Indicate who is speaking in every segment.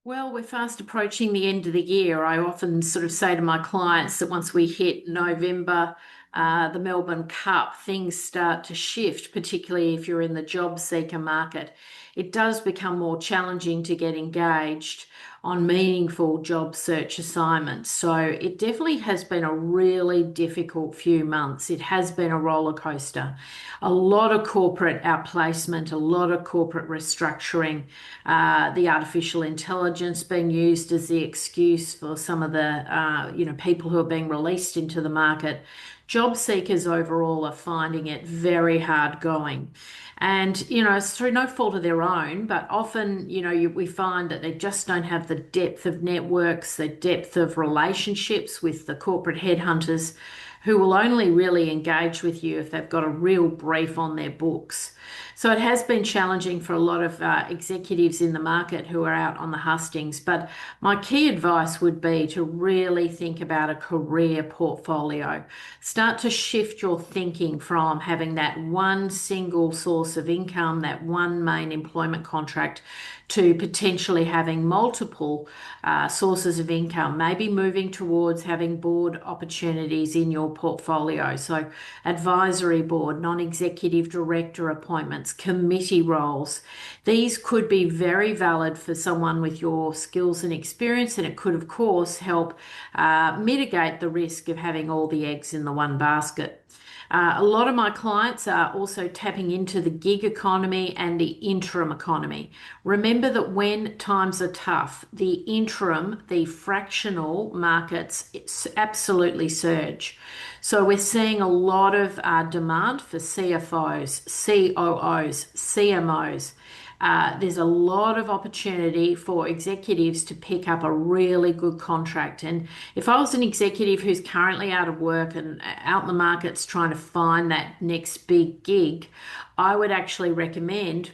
Speaker 1: Well, we're fast approaching the end of the year. I often sort of say to my clients that once we hit November, the Melbourne Cup, things start to shift, particularly if you're in the job seeker market. It does become more challenging to get engaged on meaningful job search assignments. So it definitely has been a really difficult few months. It has been a roller coaster. A lot of corporate outplacement, a lot of corporate restructuring, the artificial intelligence being used as the excuse for some of the people who are being released into the market. Job seekers overall are finding it very hard going. And, it's through no fault of their own, but often, we find that they just don't have the depth of networks, the depth of relationships with the corporate headhunters who will only really engage with you if they've got a real brief on their books. So it has been challenging for a lot of executives in the market who are out on the hustings. But my key advice would be to really think about a career portfolio. Start to shift your thinking from having that one single source of income, that one main employment contract, to potentially having multiple sources of income, maybe moving towards having board opportunities in your portfolio. So, advisory board, non executive director appointments, committee roles. These could be very valid for someone with your skills and experience, and it could, of course, help mitigate the risk of having all the eggs in the one basket. A lot of my clients are also tapping into the gig economy and the interim economy. Remember that when times are tough, the interim, the fractional markets absolutely surge. So we're seeing a lot of demand for CFOs, COOs, CMOs. There's a lot of opportunity for executives to pick up a really good contract. And if I was an executive who's currently out of work and out in the markets trying to find that next big gig, I would actually recommend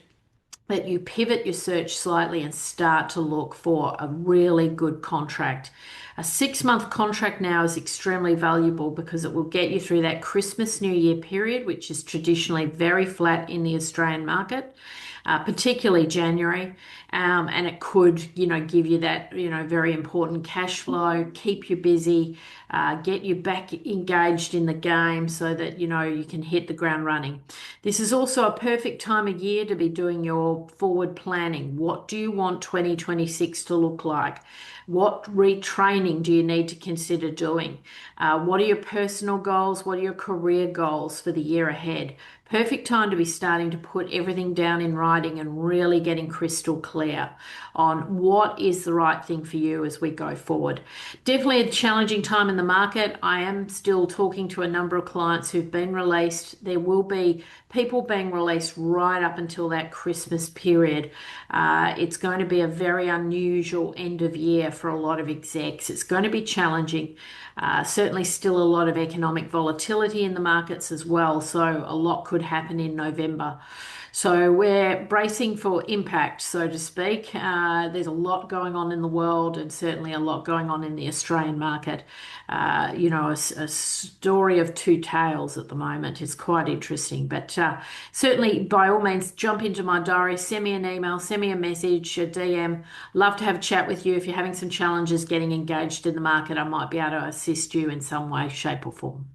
Speaker 1: that you pivot your search slightly and start to look for a really good contract. A 6 month contract now is extremely valuable because it will get you through that Christmas New Year period, which is traditionally very flat in the Australian market, particularly January. And it could, give you that, very important cash flow, keep you busy, get you back engaged in the game so that, you can hit the ground running. This is also a perfect time of year to be doing your forward planning. What do you want 2026 to look like? What retraining do you need to consider doing? What are your personal goals? What are your career goals for the year ahead? Perfect time to be starting to put everything down in writing and really getting crystal clear on what is the right thing for you as we go forward. Definitely a challenging time in the market. I am still talking to a number of clients who've been released. There will be people being released right up until that Christmas period. It's going to be a very unusual end of year for a lot of execs. It's going to be challenging. Certainly, still a lot of economic volatility in the markets as well. So, a lot could happen in November. So, we're bracing for impact, so to speak. There's a lot going on in the world and certainly a lot going on in the Australian market. A story of two tales at the moment is quite interesting. But certainly, by all means, jump into my diary, send me an email, send me a message, a DM. Love to have a chat with you. If you're having some challenges getting engaged in the market, I might be able to assist you in some way, shape, or form.